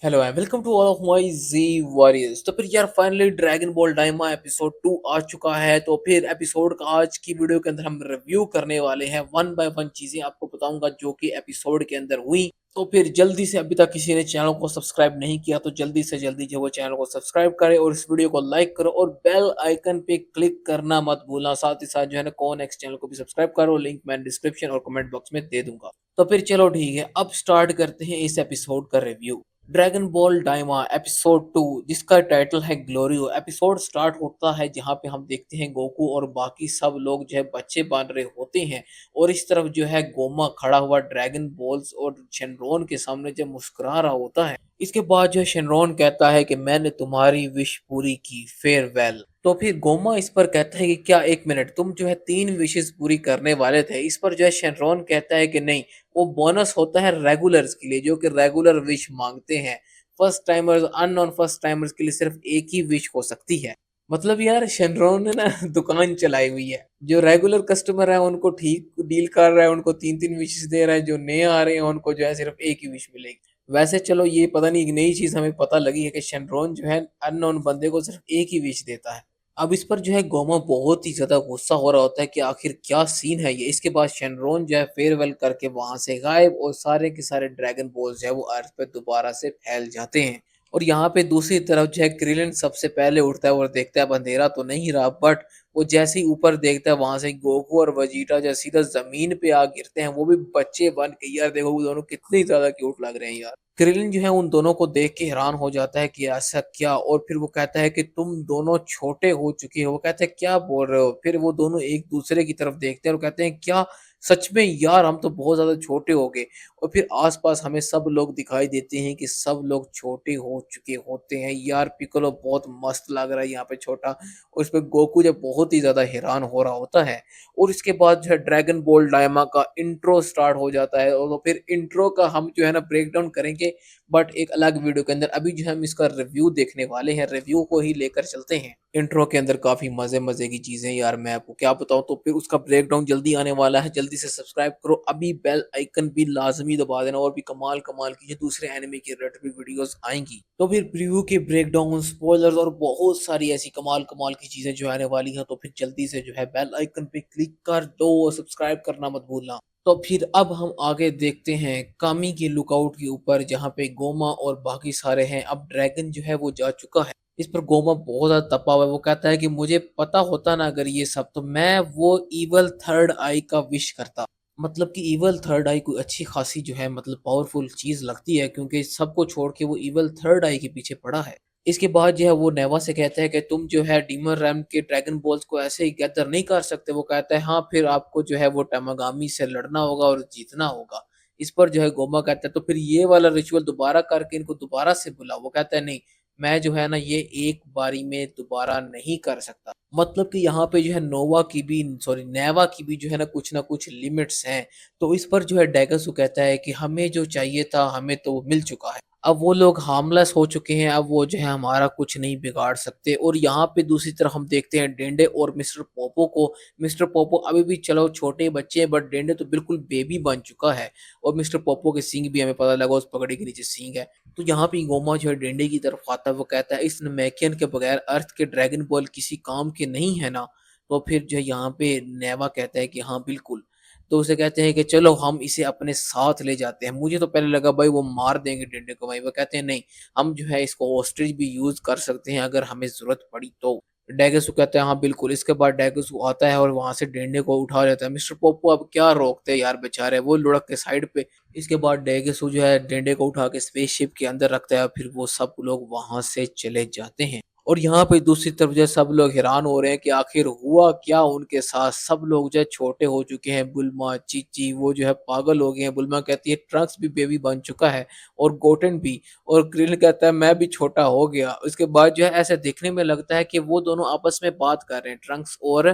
Hello and welcome to all of my Z warriors. तो फिर यार finally Dragon Ball Daima episode 2 आ चुका है। तो फिर एपिसोड का आज की वीडियो के अंदर हम रिव्यू करने वाले हैं, वन बाय वन चीजें आपको बताऊंगा जो कि एपिसोड के अंदर हुई। तो फिर जल्दी से, अभी तक किसी ने चैनल को सब्सक्राइब नहीं किया तो जल्दी से जल्दी जो वो चैनल को सब्सक्राइब करे और इस वीडियो को लाइक करो और बेल आइकन पे क्लिक करना मत भूलना। साथ ही साथ जो है ना कौन एक्स चैनल को भी सब्सक्राइब करो, लिंक मैं डिस्क्रिप्शन और कमेंट बॉक्स में दे दूंगा। तो फिर चलो ठीक है, अब स्टार्ट करते हैं इस एपिसोड का रिव्यू। ड्रैगन बॉल डाइमा एपिसोड 2, जिसका टाइटल है ग्लोरियो। एपिसोड स्टार्ट होता है जहां पे हम देखते हैं गोकू और बाकी सब लोग जो है बच्चे बांध रहे होते हैं और इस तरफ जो है गोमा खड़ा हुआ ड्रैगन बॉल्स और शेनरॉन के सामने जब मुस्कुरा रहा होता है। इसके बाद जो है शेनरॉन कहता है कि मैंने तुम्हारी विश पूरी की, फेयरवेल। तो फिर गोमा इस पर कहता है कि क्या, एक मिनट, तुम जो है 3 विशेस पूरी करने वाले थे। इस पर जो है शेनरॉन कहता है कि नहीं, वो बोनस होता है रेगुलर्स के लिए जो कि रेगुलर विश मांगते हैं। First timers, unknown first timers के लिए सिर्फ एक ही विश हो सकती है। मतलब यार शेनरॉन ने ना दुकान चलाई हुई है। जो रेगुलर कस्टमर है उनको ठीक डील कर रहा है, उनको 3 3 विशेस दे रहा है। जो नए आ रहे हैं उनको जो है सिर्फ एक ही विश मिलेगी। वैसे चलो, ये पता नहीं एक नई चीज हमें पता लगी है कि शेनरॉन जो है अननोन बंदे को सिर्फ एक ही विश देता है। अब इस पर जो है गोमा बहुत ही ज्यादा गुस्सा हो रहा होता है कि आखिर क्या सीन है ये। इसके बाद शेनरॉन जो है फेयरवेल करके वहां से गायब और सारे के सारे ड्रैगन बॉल्स जो है वो अर्थ पे दोबारा से फैल जाते हैं। और यहाँ पे दूसरी तरफ जो है क्रिलिन सबसे पहले उठता है और देखता है अब अंधेरा तो नहीं रहा, बट वो जैसे ही ऊपर देखता है वहां से गोकू और वजीटा जो सीधा जमीन पे आ गिरते हैं, वो भी बच्चे बन के। यार देखो वो दोनों कितने ज्यादा क्यूट लग रहे हैं यार। क्रिलिन जो है उन दोनों को देख के हैरान हो जाता है कि ऐसा क्या, और फिर वो कहता है कि तुम दोनों छोटे हो चुके हो। वो कहते हैं क्या बोल रहे हो। फिर वो दोनों एक दूसरे की तरफ देखते हैं और कहते हैं क्या, सच में यार हम तो बहुत ज्यादा छोटे हो गए। और फिर आसपास हमें सब लोग दिखाई देते हैं कि सब लोग छोटे हो चुके होते हैं। यार पिccolo बहुत मस्त लग रहा है यहाँ पे छोटा, और इस पे गोकू जो बहुत ही ज्यादा हैरान हो रहा होता है। और इसके बाद जो है ड्रैगन बॉल डायमा का इंट्रो स्टार्ट हो जाता है और तो फिर इंट्रो का हम जो है ना ब्रेक डाउन करेंगे, बट एक अलग वीडियो के अंदर। अभी जो है हम इसका रिव्यू देखने वाले हैं, रिव्यू को ही लेकर चलते हैं। इंट्रो के अंदर काफी मजे मजे की चीजें यार, मैं आपको क्या बताऊं। तो फिर उसका ब्रेक डाउन जल्दी आने वाला है, जल्दी से सब्सक्राइब करो, अभी बेल आइकन भी लाजमी दबा देना। और भी कमाल कमाल की जो दूसरे एनिमे की रेट वीडियोस आएंगी। तो फिर प्रीव्यू के ब्रेक डाउन, स्पॉयलर्स और बहुत सारी ऐसी कमाल कमाल की चीजें जो आने वाली हैं। तो फिर जल्दी से जो है बेल आइकन पे क्लिक कर दो और सब्सक्राइब करना मत भूलना। तो फिर अब हम आगे देखते हैं कामी के लुकआउट के ऊपर, जहाँ पे गोमा और बाकी सारे हैं। अब ड्रैगन जो है वो जा चुका है। इस पर गोमा बहुत ज्यादा तपा हुआ है। वो कहता है कि मुझे पता होता ना अगर ये सब, तो मैं वो इवल थर्ड आई का विश करता। मतलब कि इवल थर्ड आई कोई अच्छी खासी जो है मतलब पावरफुल चीज लगती है, क्योंकि सबको छोड़ के वो इवल थर्ड आई के पीछे पड़ा है। इसके बाद जो है वो नेवा से कहता है कि तुम जो है डीमन रैम के ड्रैगन बॉल्स को ऐसे ही गैदर नहीं कर सकते। वो कहता है हाँ, फिर आपको जो है वो टमागामी से लड़ना होगा और जीतना होगा। इस पर जो है गोमा कहता है तो फिर ये वाला रिचुअल दोबारा करके इनको दोबारा से बुलाओ। वो कहता है नहीं, मैं जो है ना ये एक बारी में दोबारा नहीं कर सकता। मतलब कि यहाँ पे जो है नोवा की भी, सॉरी नेवा की भी जो है ना कुछ लिमिट्स हैं। तो इस पर जो है डेगसू कहता है कि हमें जो चाहिए था हमें तो वो मिल चुका है। अब वो लोग हार्मलेस हो चुके हैं, अब वो जो है हमारा कुछ नहीं बिगाड़ सकते। और यहाँ पे दूसरी तरफ हम देखते हैं डेंडे और मिस्टर पोपो को। मिस्टर पोपो अभी भी चलो छोटे बच्चे हैं, बट डेंडे तो बिल्कुल बेबी बन चुका है। और मिस्टर पोपो के सींग भी हमें पता लगा उस पगड़ी के नीचे सींग है। तो यहाँ पे गोमा जो है डेंडे की तरफ आता है। वो कहता है इस नमैकियन के बगैर अर्थ के ड्रैगन बॉल किसी काम के नहीं है ना। तो फिर जो है यहाँ पे नेवा कहता है कि हाँ बिल्कुल। तो उसे कहते हैं कि चलो हम इसे अपने साथ ले जाते हैं। मुझे तो पहले लगा भाई वो मार देंगे डेंडे को। भाई वो कहते हैं नहीं, हम जो है इसको ऑस्ट्रिच भी यूज कर सकते हैं अगर हमें जरूरत पड़ी तो। डेगसू कहते हैं हाँ बिल्कुल। इसके बाद डेगसू आता है और वहां से डेंडे को उठा लेता है। मिस्टर पोपो अब क्या रोकते हैं यार, बेचारे वो लुढ़क के साइड पे। इसके बाद डेगसू जो है डेंडे को उठा के स्पेसशिप के अंदर रखता है, फिर वो सब लोग वहां से चले जाते हैं। और यहाँ पे दूसरी तरफ जो है सब लोग हैरान हो रहे हैं कि आखिर हुआ क्या उनके साथ। सब लोग जो है छोटे हो चुके हैं। बुल्मा, चीची वो जो है पागल हो गए हैं। बुल्मा कहती है ट्रंक्स भी बेबी बन चुका है और गोटेन भी। और क्रिल कहता है मैं भी छोटा हो गया। उसके बाद जो है ऐसे देखने में लगता है कि वो दोनों आपस में बात कर रहे हैं, ट्रंक्स और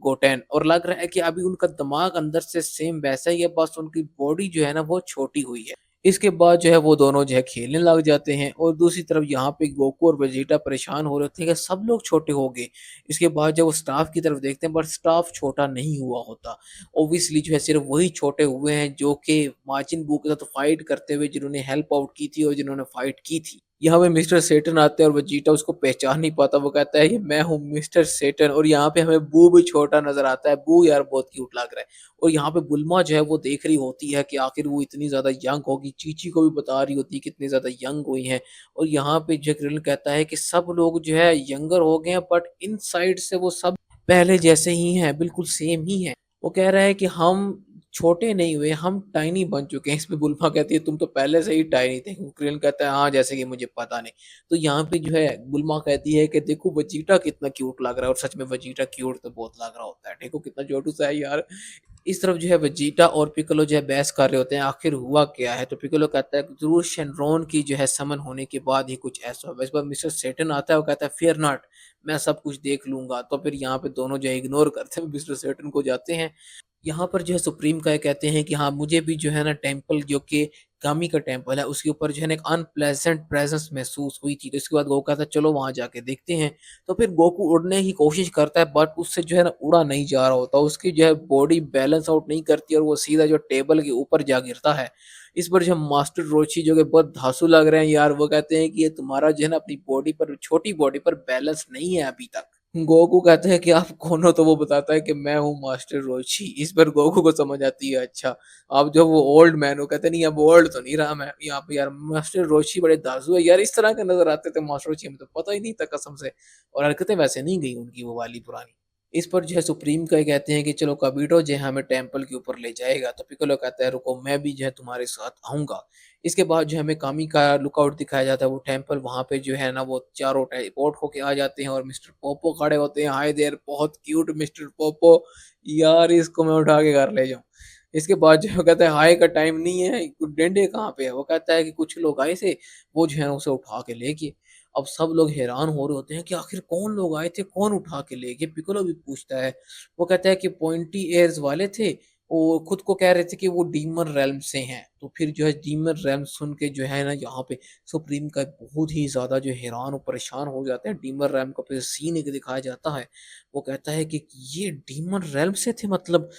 गोटेन। और लग रहा है कि अभी उनका दिमाग अंदर से सेम वैसा ही है, बस उनकी बॉडी जो है ना वो छोटी हुई है। इसके बाद जो है वो दोनों जो है खेलने लग जाते हैं और दूसरी तरफ यहाँ पे गोकू और वेजिटा परेशान हो रहे होते हैं कि सब लोग छोटे हो गए। इसके बाद जब वो स्टाफ की तरफ देखते हैं, बट स्टाफ छोटा नहीं हुआ होता। ऑब्वियसली जो है सिर्फ वही छोटे हुए हैं जो कि मार्जिन बू के साथ फाइट करते हुए जिन्होंने हेल्प आउट की थी और जिन्होंने फाइट की थी। यहाँ पे मिस्टर सेटन आते हैं और वेजिटा उसको पहचान नहीं पाता। वो कहता है कि मैं हूँ मिस्टर सेटन, और यहाँ पे हमें बू भी छोटा नज़र आता है। बू यार बहुत क्यूट लग रहा है। और यहाँ पे बुल्मा जो है वो देख रही होती है कि आखिर वो इतनी ज़्यादा यंग होगी। चीची को भी बता रही होती है कितनी ज़्यादा यंग हुई हैं। और यहाँ पे जो क्रिल कहता है कि सब लोग जो है यंगर हो गए हैं, बट इनसाइड से वो सब पहले जैसे ही हैं, बिल्कुल सेम ही हैं। वो कह रहा है कि हम छोटे नहीं हुए, हम टाइनी बन चुके हैं। इसपे बुल्मा कहती है तुम तो पहले से ही टाइनी थे। क्रिल कहता है हाँ, जैसे कि मुझे पता नहीं। तो यहाँ पे जो है बुल्मा कहती है कि देखो वेजिटा कितना क्यूट लग रहा है, और सच में वेजिटा क्यूट तो बहुत लग रहा होता है। देखो कितना छोटू सा है यार। इस तरफ जो है वेजिटा और पिccolo जो है बहस कर रहे होते हैं आखिर हुआ क्या है। तो पिccolo कहता है कि जरूर शेनरॉन की जो है समन होने के बाद ही कुछ ऐसा होगा। इस बार मिस्टर सेटन आता है, वो कहता है फियर नॉट, मैं सब कुछ देख लूंगा। तो फिर यहाँ पे दोनों जो है इग्नोर करते हैं, मिस्टर सेटन को जाते हैं। यहाँ पर जो है सुप्रीम का ये कहते हैं कि हाँ, मुझे भी जो है ना टेम्पल जो कि गामी का टेम्पल है उसके ऊपर जो है ना एक अनप्लेजेंट प्रेजेंस महसूस हुई थी। तो इसके बाद गोकू कहता है चलो वहां जाके देखते हैं। तो फिर गोकू उड़ने की कोशिश करता है, बट उससे जो है ना उड़ा नहीं जा रहा होता। उसकी जो है बॉडी बैलेंस आउट नहीं करती और वो सीधा जो टेबल के ऊपर जा गिरता है। इस पर जो मास्टर रोची जो कि बहुत धांसू लग रहे हैं यार, वो कहते हैं कि ये तुम्हारा जो है ना अपनी बॉडी पर, छोटी बॉडी पर बैलेंस नहीं है अभी तक। गोकू कहते हैं कि आप कौन हो, तो वो बताता है कि मैं हूँ मास्टर रोची। इस पर गोकू को समझ आती है अच्छा, आप जो वो ओल्ड मैन हो। कहते नहीं, अब ओल्ड तो नहीं रहा मैं यहाँ पे यार। मास्टर रोची बड़े दाजू है यार, इस तरह के नजर आते थे मास्टर रोची, हमें तो पता ही नहीं था कसम से। और हरकतें वैसे नहीं गई उनकी वो वाली पुरानी। इस पर जो है सुप्रीम का ये कहते हैं कि चलो काबीटो जो है हमें टेम्पल के ऊपर ले जाएगा। तो पिकोलो कहता है रुको, मैं भी जो है तुम्हारे साथ आऊंगा। इसके बाद जो हमें कामी का लुकआउट दिखाया जाता है, वो टेम्पल वहां पे जो है ना वो चारों टेलीपोर्ट होके आ जाते हैं और मिस्टर पोपो खड़े होते हैं। हाय देयर, बहुत क्यूट मिस्टर पोपो, यार इसको मैं उठा के घर ले जाऊं। इसके बाद जो है वो कहता है हाय का टाइम नहीं है, डेंडे कहाँ पे है। वो कहता है कि कुछ लोग आए थे, वो जो है ना उसे उठा के ले गए। अब सब लोग हैरान हो रहे होते हैं कि आखिर कौन लोग आए थे, कौन उठा के ले गए। पिकोलो भी पूछता है। वो कहता है कि पॉइंटी एयर्स वाले थे, वो खुद को कह रहे थे कि वो डीमन रेल्म से हैं। तो फिर जो है डीमन रेल्म सुन के जो है ना यहाँ पे सुप्रीम का बहुत ही ज़्यादा जो हैरान और परेशान हो जाते हैं। डीमन रेल्म का फिर सीन एक दिखाया जाता है। वो कहता है कि ये डीमन रेल्म से थे मतलब।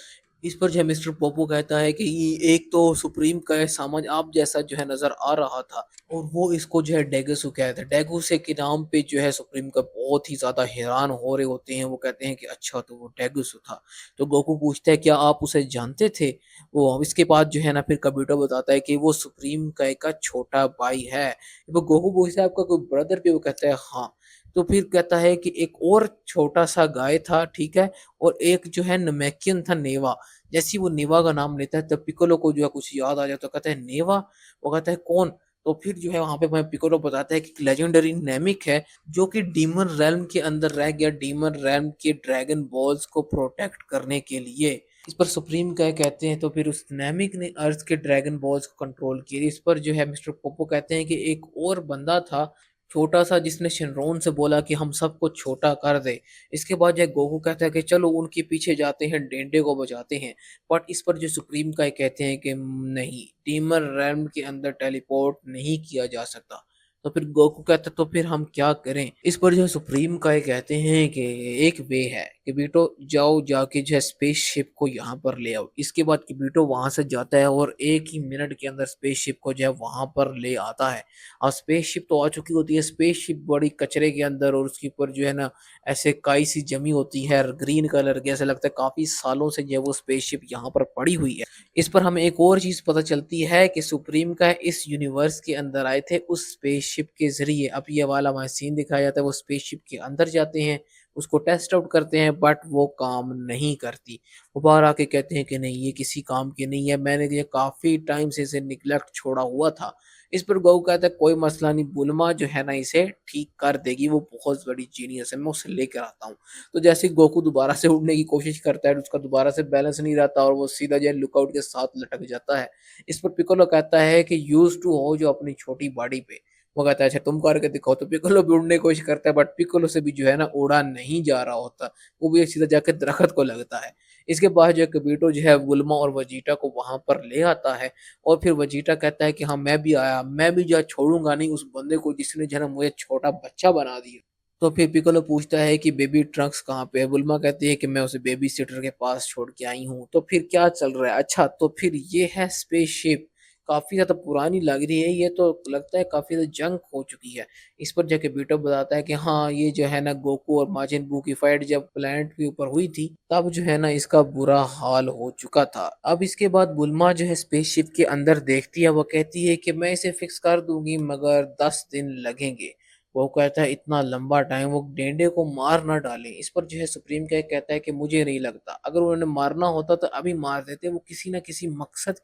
इस पर जो है मिस्टर पोपो कहता है कि ये एक तो सुप्रीम का सामान आप जैसा जो है नजर आ रहा था, और वो इसको जो है डेगसू कहते हैं। डेगुसे के नाम पे जो है सुप्रीम का बहुत ही ज्यादा हैरान हो रहे होते हैं। वो कहते हैं कि अच्छा तो वो डेगसू था। तो गोकू पूछता है क्या आप उसे जानते थे। वो इसके बाद जो है ना फिर कबीटो बताता है कि वो सुप्रीम का छोटा भाई है। वो गोकू पूछता है आपका कोई ब्रदर भी। वो कहता है हाँ। तो फिर कहता है कि एक और छोटा सा गाय था, ठीक है, और एक जो है नमेकियन था, नेवा। जैसे ही वो नेवा का नाम लेता है तब पिकोलो को जो है कुछ याद आ जाता है। कहता है नेवा। वो कहता है कौन। तो फिर जो है वहां पे मैं पिकोलो बताता है कि लेजेंडरी नेमिक है जो कि डीमन रेल्म के अंदर रह गया, डीमन रेल्म के ड्रैगन बॉल्स को प्रोटेक्ट करने के लिए। इस पर सुप्रीम का कहते हैं तो फिर उस नेमिक ने अर्थ के ड्रैगन बॉल्स को कंट्रोल किया। इस पर जो है मिस्टर पोपो कहते हैं कि एक और बंदा था छोटा सा, जिसने शिनरोन से बोला कि हम सबको छोटा कर दे। इसके बाद जो गोकू कहता है कि चलो उनके पीछे जाते हैं, डेंडे को बचाते हैं। बट इस पर जो सुप्रीम का कहते हैं कि नहीं, डीमन रैल्म के अंदर टेलीपोर्ट नहीं किया जा सकता। तो फिर गोकू कहता है तो फिर हम क्या करें। इस पर जो सुप्रीम का कहते हैं कि एक वे है कि बेटो जाओ, जाके जो है स्पेसशिप को यहाँ पर ले आओ। इसके बाद कि बेटो वहां से जाता है और एक ही मिनट के अंदर स्पेसशिप को जो है वहां पर ले आता है। और स्पेसशिप तो आ चुकी होती है। स्पेसशिप बड़ी कचरे के अंदर, और उसके ऊपर जो है ना ऐसे काई सी जमी होती है ग्रीन कलर की। ऐसा लगता है काफी सालों से जो है वो स्पेसशिप यहाँ पर पड़ी हुई है। इस पर हमें एक और चीज पता चलती है कि सुप्रीम का इस यूनिवर्स के अंदर आए थे उस स्पेसशिप के जरिए। अब ये वाला हमारा सीन दिखाया जाता है, वो स्पेसशिप के अंदर जाते हैं, उसको टेस्ट आउट करते हैं, बट वो काम नहीं करती। वो बाहर आके कहते हैं कि नहीं, ये किसी काम की नहीं है, मैंने ये काफी टाइम से इसे निगलेक्ट छोड़ा हुआ था। इस पर गोकू कहता है कोई मसला नहीं, बुल्मा जो है ना इसे ठीक कर देगी, वो बहुत बड़ी जीनियस है, मैं उसे लेकर आता हूँ। तो जैसे ही गोकू दोबारा से उड़ने की कोशिश करता है, उसका दोबारा से बैलेंस नहीं रहता और वो सीधा जो है लुकआउट के साथ लटक जाता है। इस पर पिकोलो कहता है कि यूज टू हो जो अपनी छोटी बॉडी पे। वो कहता है अच्छा तुम करके दिखाओ। तो पिकोलो भी उड़ने की कोशिश करता है, बट पिकोलो से भी जो है ना उड़ा नहीं जा रहा होता। वो भी सीधा जाकर दरख्त को लगता है। इसके बाद जो है कबीटो जो है बुल्मा और वेजिटा को वहाँ पर ले आता है और फिर वेजिटा कहता है कि हाँ मैं भी आया, मैं भी जो है छोड़ूँगा नहीं उस बंदे को जिसने जो है ना मुझे छोटा बच्चा बना दिया। तो फिर पिकोलो पूछता है कि बेबी ट्रंक्स कहाँ पे है? बुल्मा कहती है कि मैं उसे बेबी सिटर के पास छोड़ के आई हूँ। तो फिर क्या चल रहा है? अच्छा तो फिर ये है स्पेसशिप, काफ़ी ज़्यादा पुरानी लग रही है, ये तो लगता है काफ़ी ज़्यादा जंग हो चुकी है। इस पर जाके बीटो बताता है कि हाँ, ये जो है ना गोकू और माजिन बू की फाइट जब प्लैनेट के ऊपर हुई थी, तब जो है ना इसका बुरा हाल हो चुका था। अब इसके बाद बुल्मा जो है स्पेसशिप के अंदर देखती है, वो कहती है कि मैं इसे फिक्स कर दूँगी मगर 10 दिन लगेंगे। वो कहता है इतना लंबा टाइम, वो डेंडे को मार ना डालें। इस पर जो है सुप्रीम क्या कहता है कि मुझे नहीं लगता, अगर उन्होंने मारना होता तो अभी मार देते। वो किसी न किसी मकसद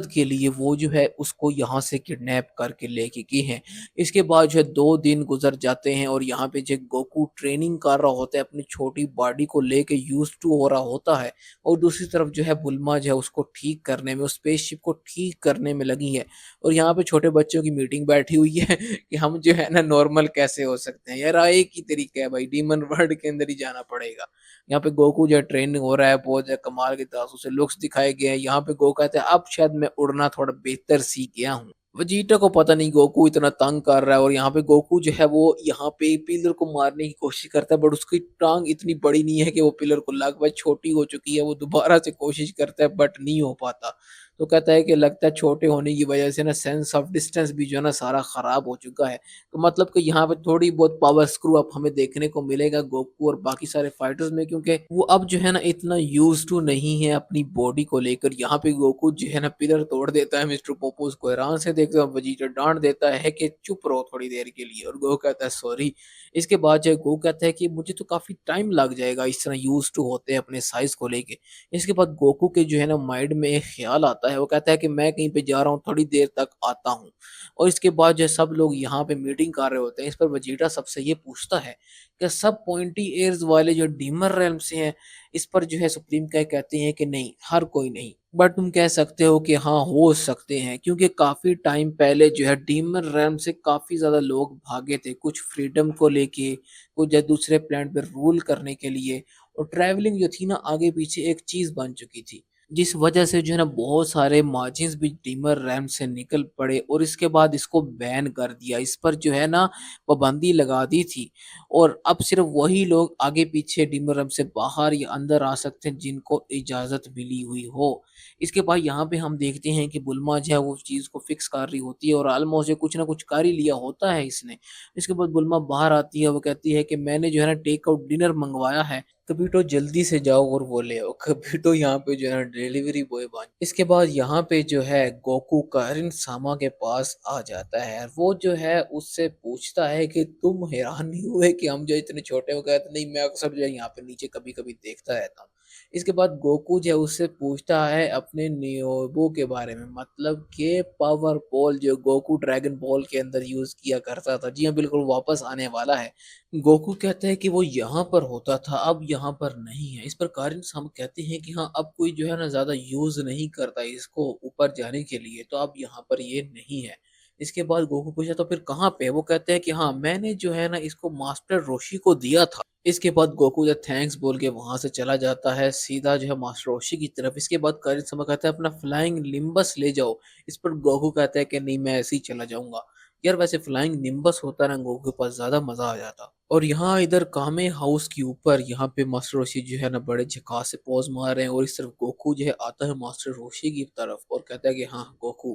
के लिए वो जो है उसको यहाँ से किडनैप करके लेके गए हैं। इसके बाद जो है 2 दिन गुज़र जाते हैं और यहाँ पे जो गोकू ट्रेनिंग कर रहा होता है, अपनी छोटी बॉडी को लेके यूज़्ड टू हो रहा होता है और दूसरी तरफ जो है बुल्मा जो है उसको ठीक करने में, उस स्पेसशिप को ठीक करने में लगी है। और यहाँ पे छोटे बच्चों की मीटिंग बैठी हुई है कि हम जो है ना नॉर्मल कैसे हो सकते हैं यार, एक ही तरीका है भाई, डीमन वर्ल्ड के अंदर ही जाना पड़ेगा। यहाँ पे गोकू जो है ट्रेनिंग हो रहा है, बहुत जो कमाल के तरह से लुक्स दिखाए गए हैं। यहाँ पे गोकू कहते हैं अब शायद मैं उड़ना थोड़ा बेहतर सीख गया हूँ। वेजिटा को पता नहीं गोकू इतना तंग कर रहा है और यहाँ पे गोकू जो है वो यहाँ पे पिलर को मारने की कोशिश करता है, बट उसकी टांग इतनी बड़ी नहीं है कि वो पिलर को लग पाए, छोटी हो चुकी है। वो दोबारा से कोशिश करता है बट नहीं हो पाता। तो कहता है कि लगता है छोटे होने की वजह से ना सेंस ऑफ डिस्टेंस भी जो है ना सारा खराब हो चुका है। तो मतलब कि यहाँ पे थोड़ी बहुत पावर स्क्रू अप हमें देखने को मिलेगा गोकू और बाकी सारे फाइटर्स में, क्योंकि वो अब जो है ना इतना यूज्ड टू नहीं है अपनी बॉडी को लेकर। यहाँ पे गोकू जो है ना पिलर तोड़ देता है, मिस्टर पोपोस को हैरान से देखते हुए वेजिटा डांट देता है कि चुप रहो थोड़ी देर के लिए, और गोकू कहता है सॉरी। इसके बाद जो है गोकू कहता है कि मुझे तो काफी टाइम लग जाएगा इस तरह यूज टू होते हैं अपने साइज को लेके। इसके बाद गोकू के जो है ना माइंड में एक ख्याल आता है, वो कहता है कि मैं कहीं पे जा रहा हूँ, थोड़ी देर तक आता हूँ। और इसके बाद जो है सब लोग यहाँ पे मीटिंग कर रहे होते हैं। इस पर वेजिटा सबसे ये पूछता है कि सब पॉइंटी एयर्स वाले जो डीमर रेल्म से हैं, इस पर जो है सुप्रीम क्या कहते हैं कि नहीं, हर कोई नहीं, बट तुम कह सकते हो कि हाँ हो सकते हैं, क्योंकि काफी टाइम पहले जो है डीमर रेल्म से काफी ज्यादा लोग भागे थे, कुछ फ्रीडम को लेके, कुछ जो है दूसरे प्लैनेट पे रूल करने के लिए। और ट्रैवलिंग जो थी ना आगे पीछे एक चीज बन चुकी थी, जिस वजह से जो है ना बहुत सारे मार्जिन्स भी डीमर रैम से निकल पड़े और इसके बाद इसको बैन कर दिया। इस पर जो है ना पाबंदी लगा दी थी और अब सिर्फ वही लोग आगे पीछे डीमर रैम से बाहर या अंदर आ सकते हैं जिनको इजाज़त मिली हुई हो। इसके बाद यहाँ पे हम देखते हैं कि बुल्मा जो है वो चीज़ को फिक्स कर रही होती है और ऑलमोस्ट ये कुछ ना कुछ कर ही लिया होता है इसने। इसके बाद बुल्मा बाहर आती है, वो कहती है कि मैंने जो है ना टेक आउट डिनर मंगवाया है, कभी तो जल्दी से जाओ और वो ले आओ। कभी तो यहाँ पे जो है ना डिलीवरी बॉय बन। इसके बाद यहाँ पे जो है गोकू कारिन सामा के पास आ जाता है। वो जो है उससे पूछता है कि तुम हैरान नहीं हुए कि हम जो इतने छोटे हो गए? तो नहीं, मैं अक्सर जो है यहाँ पे नीचे कभी-कभी देखता रहता हूँ। इसके बाद गोकू जो है उससे पूछता है अपने नियोबो के बारे में, मतलब कि पावर बॉल जो गोकू ड्रैगन बॉल के अंदर यूज़ किया करता था। जी हाँ, बिल्कुल वापस आने वाला है। गोकू कहता है कि वो यहाँ पर होता था, अब यहाँ पर नहीं है। इस पर कारिन हम कहते हैं कि हाँ, अब कोई जो है ना ज़्यादा यूज़ नहीं करता इसको ऊपर जाने के लिए, तो अब यहाँ पर ये नहीं है। इसके बाद गोकू पूछा तो फिर कहाँ पे है? वो कहते हैं कि हाँ, मैंने जो है ना इसको मास्टर रोशी को दिया था। इसके बाद गोकू जो थैंक्स बोल के वहाँ से चला जाता है, सीधा जो है मास्टर रोशी की तरफ। इसके बाद कारिन sama कहता है अपना फ्लाइंग निम्बस ले जाओ। इस पर गोकू कहता है कि नहीं, मैं ऐसे ही चला जाऊँगा। यार वैसे फ्लाइंग निम्बस होता ना गोकू के पास, ज़्यादा मज़ा आ जाता। और यहाँ इधर कामे हाउस के ऊपर यहाँ पे मास्टर रोशी जो है ना बड़े झकास से पोज़ मार रहे हैं और इस तरफ गोकू जो है आता है मास्टर रोशी की तरफ और कहता है कि हाँ गोकू।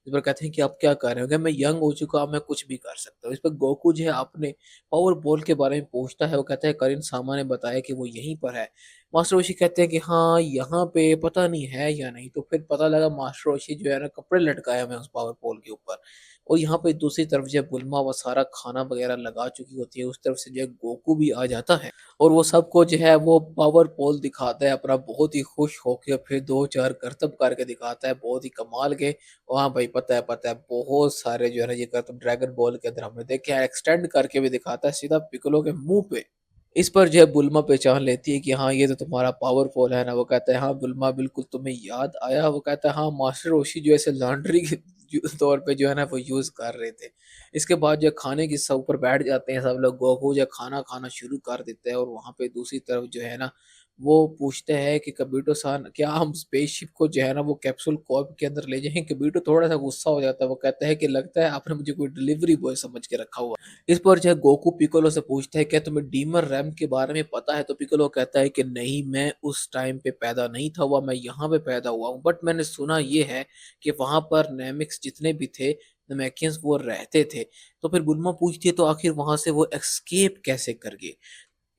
इस पर कहते हैं कि आप क्या कर रहे हो? क्या मैं यंग हो चुका, अब मैं कुछ भी कर सकता हूँ। इस पर गोकू जो है अपने पावर बॉल के बारे में पूछता है, वो कहता है करीन सामा ने बताया कि वो यहीं पर है। मास्टर रोशी कहते हैं कि हाँ, यहाँ पे पता नहीं है या नहीं, तो फिर पता लगा मास्टर रोशी जो है ना कपड़े लटकाया हुए हैं उस पावर पोल के ऊपर। और यहाँ पे दूसरी तरफ जो है बुल्मा वो सारा खाना वगैरह लगा चुकी होती है, उस तरफ से जो है गोकू भी आ जाता है और वो सबको जो है वो पावर पोल दिखाता है अपना, बहुत ही खुश होके फिर 2-4 करतब करके दिखाता है, बहुत ही कमाल के। और हाँ भाई, पता है बहुत सारे जो है ना ये करतब ड्रैगन बॉल के अंदर हमने देखे हैं, एक्सटेंड करके भी दिखाता है सीधा पिccolo के मुँह पे। इस पर जो है बुल्मा पहचान लेती है कि हाँ, ये तो तुम्हारा पावरफुल है ना। वो कहता है हाँ बुल्मा, बिल्कुल तुम्हें याद आया। वो कहता है हाँ, मास्टर रोशी जो ऐसे लॉन्ड्री के तौर पे जो है ना वो यूज कर रहे थे। इसके बाद जो है खाने की सब ऊपर बैठ जाते हैं सब लोग। गोकू जो है खाना खाना शुरू कर देता है और वहां पे दूसरी तरफ जो है ना वो पूछते हैं कि कबीटो सान क्या हम स्पेसशिप को जो है ना वो कैप्सूल कॉर्प के अंदर ले जाएँ? कबीटो थोड़ा-सा गुस्सा हो जाता है, वो कहता है कि लगता है आपने मुझे कोई डिलीवरी बॉय समझ के रखा हुआ है। इस पर जो है गोकू पिक्कोलो से पूछता है क्या तुम्हें डीमर रैम के बारे में पता है? तो पिक्कोलो कहता है कि नहीं, मैं उस टाइम पे पैदा नहीं था हुआ, मैं यहाँ पे पैदा हुआ हूँ। बट मैंने सुना ये है कि वहाँ पर नेमिक्स जितने भी थे, नामेकियंस वो रहते थे। तो फिर बुल्मा पूछती है तो आखिर वहाँ से वो एस्केप कैसे कर गए?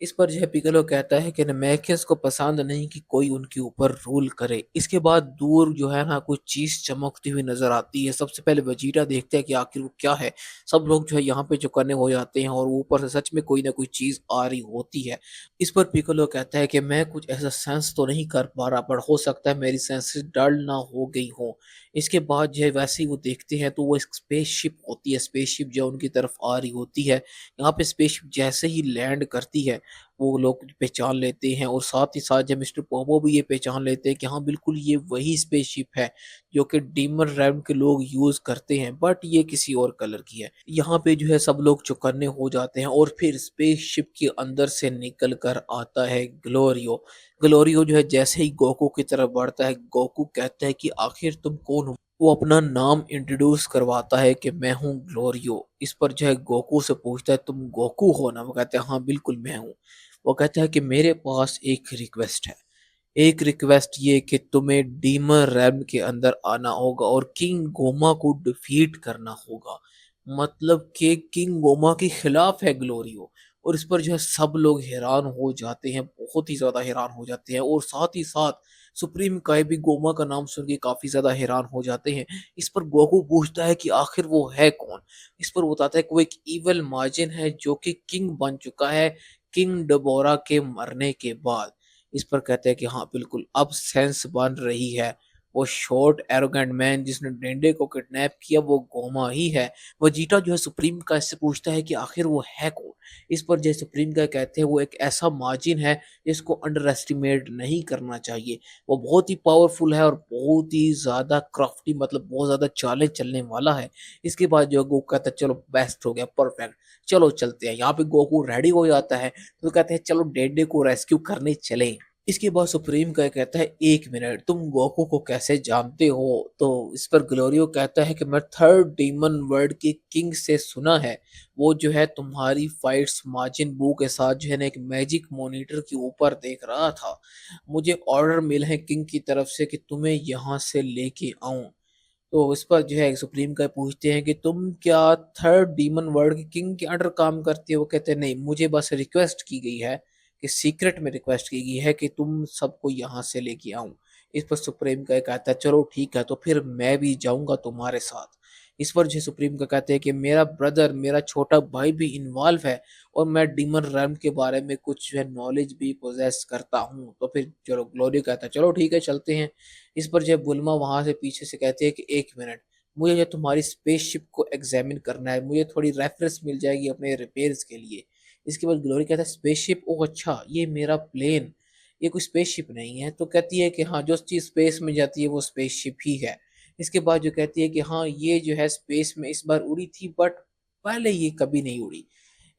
इस पर जो है पिccolo कहता है कि नमेकियंस को पसंद नहीं कि कोई उनके ऊपर रूल करे। इसके बाद दूर जो है ना कुछ चीज़ चमकती हुई नज़र आती है। सबसे पहले वेजिटा देखते हैं कि आखिर वो क्या है। सब लोग जो है यहाँ पे चौकन्ने हो जाते हैं और ऊपर से सच में कोई ना कोई चीज़ आ रही होती है। इस पर पिccolo कहता है कि मैं कुछ ऐसा सेंस तो नहीं कर पा रहा, पर हो सकता है मेरी सेंसेस डल ना हो गई हों। इसके बाद जो है वैसे ही वो देखते हैं तो वो एक स्पेसशिप होती है, स्पेसशिप जो उनकी तरफ आ रही होती है। यहाँ पे स्पेसशिप जैसे ही लैंड करती है, वो लोग पहचान लेते हैं और साथ ही साथ जब मिस्टर पोपो भी ये पहचान लेते हैं कि हाँ, बिल्कुल ये वही स्पेसशिप है जो कि डीमन रैम के लोग यूज़ करते हैं, बट ये किसी और कलर की है। यहाँ पे जो है सब लोग चौकन्ने हो जाते हैं और फिर स्पेसशिप के अंदर से निकल कर आता है ग्लोरियो। ग्लोरियो जो है जैसे ही गोकू की तरफ बढ़ता है, गोकू कहता है कि आखिर तुम कौन हो? वो अपना नाम इंट्रोड्यूस करवाता है कि मैं हूँ ग्लोरियो। इस पर जो है गोकू से पूछता है तुम गोकू हो ना? वो कहते हैं हाँ, बिल्कुल मैं हूँ। वो कहता है कि मेरे पास एक रिक्वेस्ट है। एक रिक्वेस्ट ये कि तुम्हें डीमन रैम के अंदर आना होगा और किंग गोमा को डिफीट करना होगा। मतलब कि किंग गोमा के खिलाफ है ग्लोरियो। और इस पर जो है सब लोग हैरान हो जाते हैं, बहुत ही ज़्यादा हैरान हो जाते हैं और साथ ही साथ सुप्रीम काय भी गोमा का नाम सुन के काफ़ी ज़्यादा हैरान हो जाते हैं। इस पर गोकू पूछता है कि आखिर वो है कौन? इस पर वो बताता है कि वो एक इविल माजिन है जो कि किंग बन चुका है किंग डबोरा के मरने के बाद। इस पर कहते हैं कि हाँ, बिल्कुल अब सेंस बन रही है। वो शॉर्ट एरोगेंट मैन जिसने डेंडे को किडनैप किया वो गोमा ही है। वेजिटा जो है सुप्रीम का इससे पूछता है कि आखिर वो है कौन? इस पर जो है सुप्रीम का कहते हैं वो एक ऐसा माजिन है जिसको अंडर एस्टिमेट नहीं करना चाहिए। वो बहुत ही पावरफुल है और बहुत ही ज़्यादा क्राफ्टी, मतलब बहुत ज़्यादा चालें चलने वाला है। इसके बाद जो है वो कहता है चलो बेस्ट हो गया, परफेक्ट, चलो चलते हैं। यहाँ पे गोकू रेडी हो जाता है तो कहते हैं चलो डेडे को रेस्क्यू करने चलें। इसके बाद सुप्रीम का कहता है 1 मिनट, तुम गोकू को कैसे जानते हो? तो इस पर ग्लोरियो कहता है कि मैं थर्ड डीमन वर्ल्ड के किंग से सुना है। वो जो है तुम्हारी फाइट्स माजिन बू के साथ जो है ना एक मैजिक मॉनिटर के ऊपर देख रहा था। मुझे ऑर्डर मिला है किंग की तरफ से कि तुम्हें यहाँ से लेके आऊँ। तो इस पर जो है सुप्रीम का पूछते हैं कि तुम क्या थर्ड डीमन वर्ल्ड के किंग के अंडर काम करते हो? वो कहते हैं नहीं, मुझे बस रिक्वेस्ट की गई है कि सीक्रेट में रिक्वेस्ट की गई है कि तुम सबको यहाँ से लेके आऊँ। इस पर सुप्रीम का कहता है चलो ठीक है, तो फिर मैं भी जाऊँगा तुम्हारे साथ। इस पर जो सुप्रीम का कहते हैं कि मेरा ब्रदर, मेरा छोटा भाई भी इन्वॉल्व है और मैं डीमन रैम के बारे में कुछ जो है नॉलेज भी पोजेस करता हूँ। तो फिर चलो ग्लोरी कहता है चलो ठीक है चलते हैं। इस पर जो है बुल्मा वहाँ से पीछे से कहती है कि 1 मिनट, मुझे जो तुम्हारी स्पेसशिप को एग्ज़ामिन करना है, मुझे थोड़ी रेफ़रेंस मिल जाएगी अपने रिपेयर्स के लिए। इसके बाद ग्लोरी कहता है स्पेसशिप, ओह अच्छा! ये मेरा प्लेन, ये कोई स्पेसशिप नहीं है। तो कहती है कि हाँ, जो चीज़ स्पेस में जाती है वो स्पेसशिप ही है। इसके बाद जो कहती है कि हाँ, ये जो है स्पेस में इस बार उड़ी थी बट पहले ये कभी नहीं उड़ी।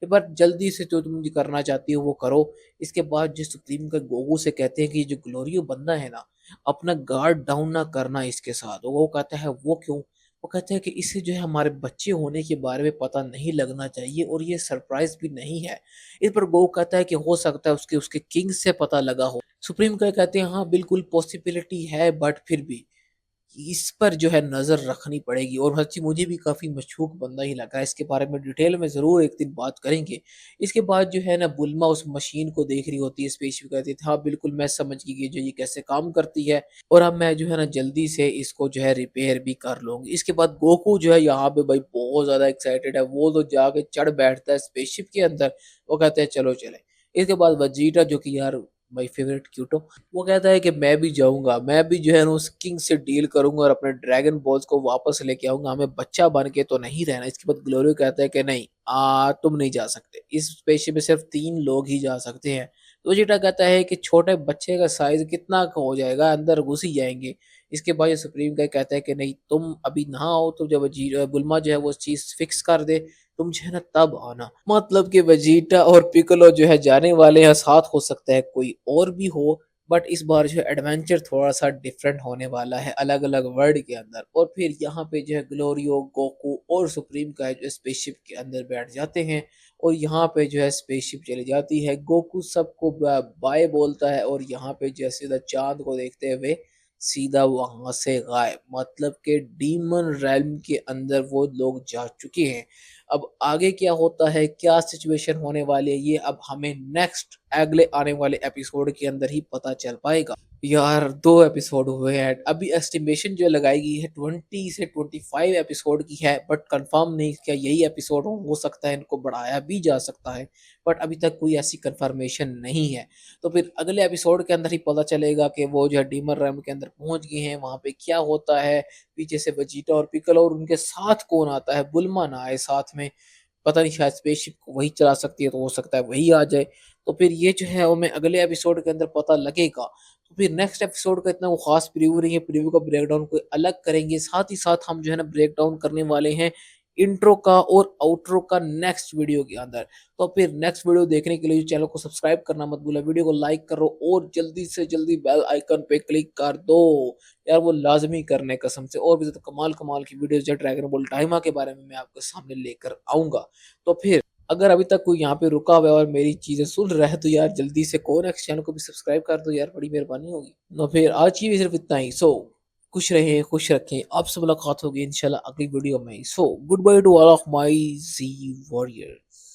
एक बार जल्दी से जो तुम जो करना चाहती हो वो करो। इसके बाद जो सुप्रीम का गोगो से कहते हैं कि ये जो ग्लोरियो बंदा है ना, अपना गार्ड डाउन ना करना इसके साथ। वो कहता है वो क्यों? वो कहता है कि इससे जो है हमारे बच्चे होने के बारे में पता नहीं लगना चाहिए और ये सरप्राइज़ भी नहीं है। इस पर गोगो कहता है कि हो सकता है उसके उसके किंग से पता लगा हो। सुप्रीम का कहते हैं हाँ, बिल्कुल पॉसिबिलिटी है बट फिर भी इस पर जो है नज़र रखनी पड़ेगी। और सच्ची मुझे भी काफ़ी मशकूक बंदा ही लगा है। इसके बारे में डिटेल में ज़रूर एक दिन बात करेंगे। इसके बाद जो है ना बुल्मा उस मशीन को देख रही होती है, स्पेसशिप कहती है हाँ, बिल्कुल मैं समझ गई कि जो ये कैसे काम करती है और अब मैं जो है ना जल्दी से इसको जो है रिपेयर भी कर लूँगी। इसके बाद गोकू जो है यहाँ पे भाई बहुत ज़्यादा एक्साइटेड है। वो तो जाके चढ़ बैठता है स्पेसशिप के अंदर। वो कहते हैं चलो चलें। इसके बाद वेजिटा जो कि यार माय फेवरेट क्यूटो, वो कहता है कि मैं भी जाऊँगा, मैं भी जो है ना उस किंग से डील करूँगा और अपने ड्रैगन बॉल्स को वापस लेके आऊँगा, हमें बच्चा बन के तो नहीं रहना। इसके बाद ग्लोरियो कहता है कि नहीं, तुम नहीं जा सकते, इस स्पेसशिप में सिर्फ 3 लोग ही जा सकते हैं। तो वेजिटा कहता है कि छोटे बच्चे का साइज़ कितना का हो जाएगा, अंदर घुस ही जाएँगे। इसके बाद ये सुप्रीम का कहता है कि नहीं, तुम अभी ना आओ, तो जब बुल्मा जो है वो चीज़ फिक्स कर दे, तुम जो है ना तब आना। मतलब कि वेजिटा और पिccolo जो है जाने वाले हैं, साथ हो सकता है कोई और भी हो, बट इस बार जो है एडवेंचर थोड़ा-सा डिफरेंट होने वाला है अलग-अलग वर्ल्ड के अंदर। और फिर यहाँ पे जो है ग्लोरियो, गोकू और सुप्रीम का जो स्पेसशिप के अंदर बैठ जाते हैं और यहाँ पे जो है स्पेसशिप चली जाती है। गोकू सबको बाय बोलता है और यहाँ पे जो है सीधा चाँद को देखते हुए सीधा वहाँ से गायब। मतलब कि डीमन रेल्म के अंदर वो लोग जा चुके हैं। अब आगे क्या होता है, क्या सिचुएशन होने वाली है, ये अब हमें नेक्स्ट अगले आने वाले एपिसोड के अंदर ही पता चल पाएगा। यार 2 एपिसोड हुए हैं। अभी एस्टिमेशन जो लगाई गई है 20 से 25 एपिसोड की है, बट कंफर्म नहीं क्या यही एपिसोड हो सकता है इनको बढ़ाया भी जा सकता है, बट अभी तक कोई ऐसी कंफर्मेशन नहीं है। तो फिर अगले एपिसोड के अंदर ही पता चलेगा कि वो जो है डीमन रेल्म के अंदर पहुँच गए हैं, वहाँ पे क्या होता है, पीछे से वेजिटा और पिccolo और उनके साथ कौन आता है, बुल्मा ना आए साथ में। पता नहीं शायद स्पेसशिप को वही चला सकती है, तो हो सकता है वही आ जाए। तो फिर ये जो है हमें अगले एपिसोड के अंदर पता लगेगा। तो फिर नेक्स्ट एपिसोड का इतना वो खास प्रीव्यू नहीं है, प्रीव्यू का ब्रेकडाउन कोई अलग करेंगे। साथ ही साथ हम जो है ना ब्रेकडाउन करने वाले हैं इंट्रो का और आउट्रो का नेक्स्ट वीडियो के अंदर। तो फिर नेक्स्ट वीडियो देखने के लिए चैनल को सब्सक्राइब करना मत भूलना, वीडियो को लाइक करो और जल्दी से जल्दी बेल आइकन पे क्लिक कर दो। यार वो लाज़मी करने कसम से, और भी ज़्यादा कमाल-कमाल की वीडियोज़ जो ड्रैगन बॉल डाइमा के बारे में मैं आपके सामने लेकर आऊँगा। तो फिर अगर अभी तक कोई यहाँ पे रुका हुआ है और मेरी चीज़ें सुन रहा है तो यार जल्दी से कोनेक्स चैनल को भी सब्सक्राइब कर दो यार, बड़ी मेहरबानी होगी। तो फिर आज की भी सिर्फ इतना ही। सो खुश रहें, खुश रखें। आपसे मुलाकात होगी इंशाल्लाह अगली वीडियो में। So goodbye to all of my Z warriors.